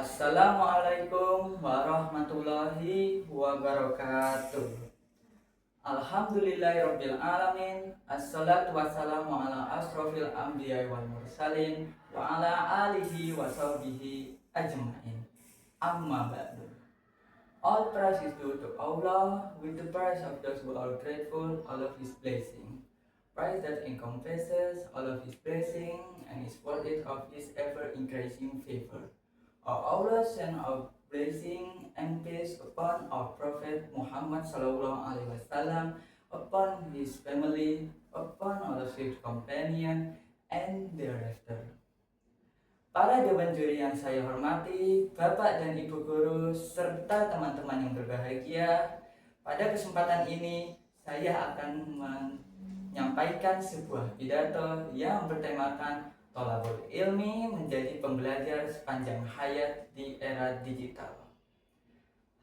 Assalamualaikum warahmatullahi wabarakatuh. Alhamdulillahirabbil alamin. Assalatu wassalamu ala asrofil anbiya'i wal mursalin wa ala alihi wa sahbihi ajmain. Amma ba'du. All praise is due to Allah, with the praise of those who are grateful, all of His blessing. Praise that encompasses all of His blessing and is worthy of His ever-increasing favor. O Allah, send our blessing and peace upon our Prophet Muhammad Sallallahu Alaihi Wasallam, upon his family, upon all of his companion, and thereafter. Para dewan juri yang saya hormati, Bapak dan Ibu guru, serta teman-teman yang berbahagia, pada kesempatan ini saya akan menyampaikan sebuah pidato yang bertemakan Thalabul ilmi menjadi pembelajar sepanjang hayat di era digital.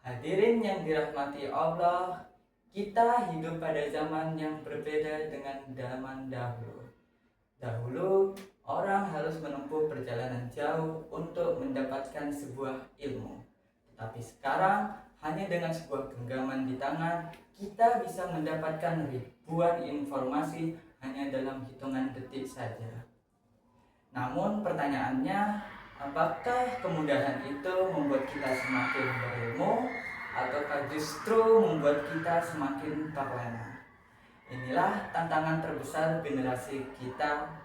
Hadirin yang dirahmati Allah, kita hidup pada zaman yang berbeda dengan zaman dahulu. Dahulu, orang harus menempuh perjalanan jauh untuk mendapatkan sebuah ilmu. Tetapi sekarang, hanya dengan sebuah genggaman di tangan, kita bisa mendapatkan ribuan informasi hanya dalam hitungan detik saja. Namun pertanyaannya, apakah kemudahan itu membuat kita semakin berilmu ataukah justru membuat kita semakin terlena? Inilah tantangan terbesar generasi kita.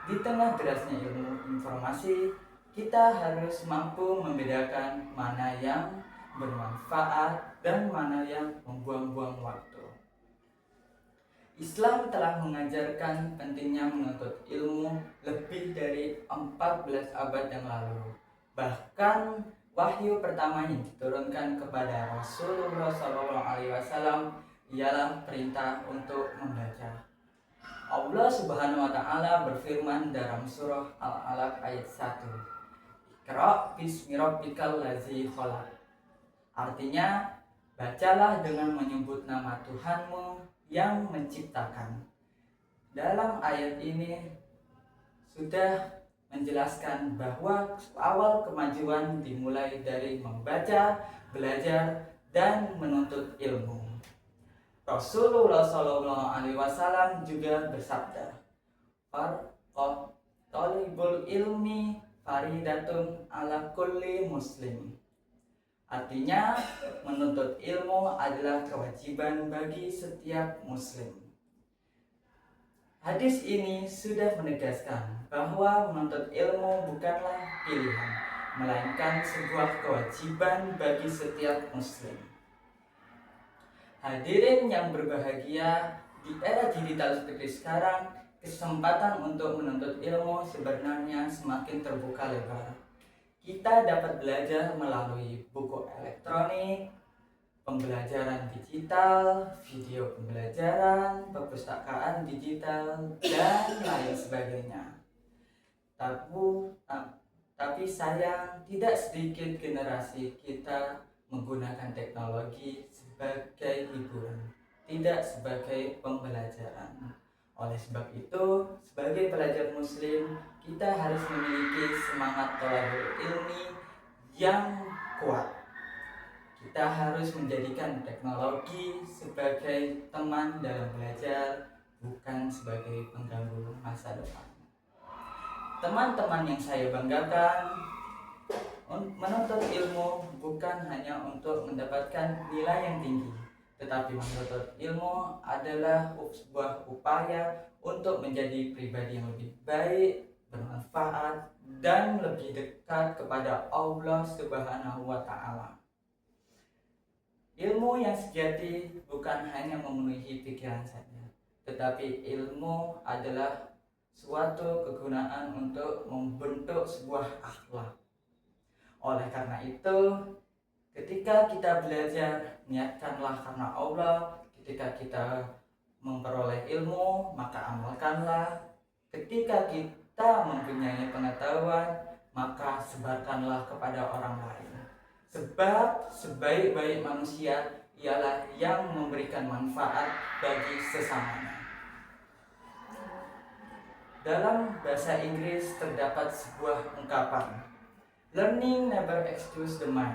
Di tengah derasnya ilmu informasi, kita harus mampu membedakan mana yang bermanfaat dan mana yang membuang-buang waktu. Islam telah mengajarkan pentingnya menuntut ilmu lebih dari 14 abad yang lalu. Bahkan wahyu pertama yang diturunkan kepada Rasulullah SAW ialah perintah untuk membaca. Allah Subhanahu wa taala berfirman dalam surah Al-Alaq ayat 1. Iqra bismi rabbikal ladzi khalaq. Artinya, bacalah dengan menyebut nama Tuhanmu yang menciptakan. Dalam ayat ini sudah menjelaskan bahwa awal kemajuan dimulai dari membaca, belajar, dan menuntut ilmu. Rasulullah SAW juga bersabda, "Thalibul ilmi faridatun ala kulli muslim." Artinya, menuntut ilmu adalah kewajiban bagi setiap muslim. Hadis ini sudah menegaskan bahwa menuntut ilmu bukanlah pilihan, melainkan sebuah kewajiban bagi setiap muslim. Hadirin yang berbahagia, di era digital seperti sekarang, kesempatan untuk menuntut ilmu sebenarnya semakin terbuka lebar. Kita dapat belajar melalui buku elektronik, pembelajaran digital, video pembelajaran, perpustakaan digital, dan lain sebagainya. Tapi sayang, tidak sedikit generasi kita menggunakan teknologi sebagai hiburan, tidak sebagai pembelajaran. Oleh sebab itu, sebagai pelajar muslim, kita harus memiliki semangat thalabul ilmi yang kuat. Kita harus menjadikan teknologi sebagai teman dalam belajar, bukan sebagai pengganggu masa depan. Teman-teman yang saya banggakan, menuntut ilmu bukan hanya untuk mendapatkan nilai yang tinggi, tetapi menuntut ilmu adalah sebuah upaya untuk menjadi pribadi yang lebih baik, bermanfaat, dan lebih dekat kepada Allah Subhanahu wa taala. Ilmu yang sejati bukan hanya memenuhi pikiran saja, tetapi ilmu adalah suatu kegunaan untuk membentuk sebuah akhlak. Oleh karena itu, ketika kita belajar, niatkanlah karena Allah. Ketika kita memperoleh ilmu, maka amalkanlah. Ketika kita mempunyai pengetahuan, maka sebarkanlah kepada orang lain. Sebab sebaik-baik manusia ialah yang memberikan manfaat bagi sesamanya. Dalam bahasa Inggris terdapat sebuah ungkapan, Learning never excuse the mind.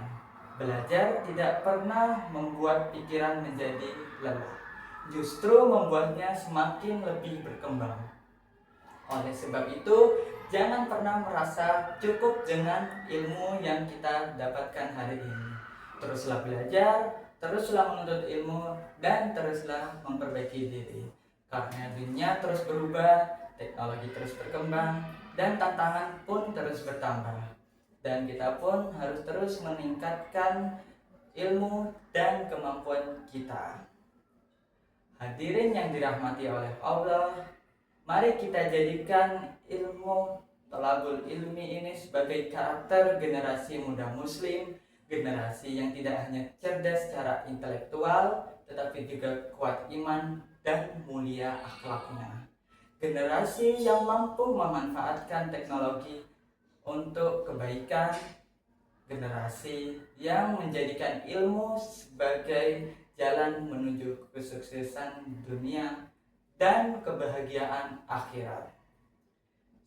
Belajar tidak pernah membuat pikiran menjadi lelah, justru membuatnya semakin lebih berkembang. Oleh sebab itu, jangan pernah merasa cukup dengan ilmu yang kita dapatkan hari ini. Teruslah belajar, teruslah menuntut ilmu, dan teruslah memperbaiki diri. Karena dunia terus berubah, teknologi terus berkembang, dan tantangan pun terus bertambah. Dan kita pun harus terus meningkatkan ilmu dan kemampuan kita. Hadirin yang dirahmati oleh Allah, mari kita jadikan ilmu thalabul ilmi ini sebagai karakter generasi muda muslim, generasi yang tidak hanya cerdas secara intelektual, tetapi juga kuat iman dan mulia akhlaknya. Generasi yang mampu memanfaatkan teknologi untuk kebaikan, generasi yang menjadikan ilmu sebagai jalan menuju kesuksesan dunia dan kebahagiaan akhirat.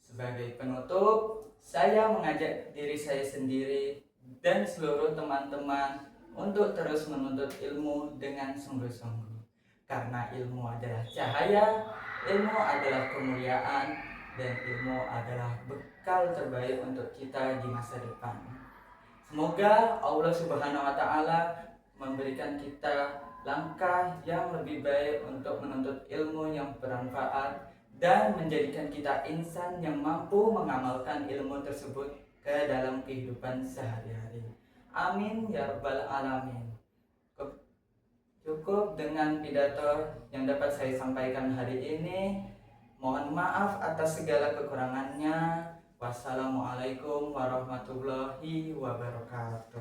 Sebagai penutup, saya mengajak diri saya sendiri dan seluruh teman-teman untuk terus menuntut ilmu dengan sungguh-sungguh. Karena ilmu adalah cahaya, ilmu adalah kemuliaan, dan ilmu adalah bekal terbaik untuk kita di masa depan. Semoga Allah Subhanahu wa Ta'ala memberikan kita langkah yang lebih baik untuk menuntut ilmu yang bermanfaat dan menjadikan kita insan yang mampu mengamalkan ilmu tersebut ke dalam kehidupan sehari-hari. Amin ya rabbal alamin. Cukup dengan pidato yang dapat saya sampaikan hari ini. Mohon maaf atas segala kekurangannya. Wassalamualaikum warahmatullahi wabarakatuh.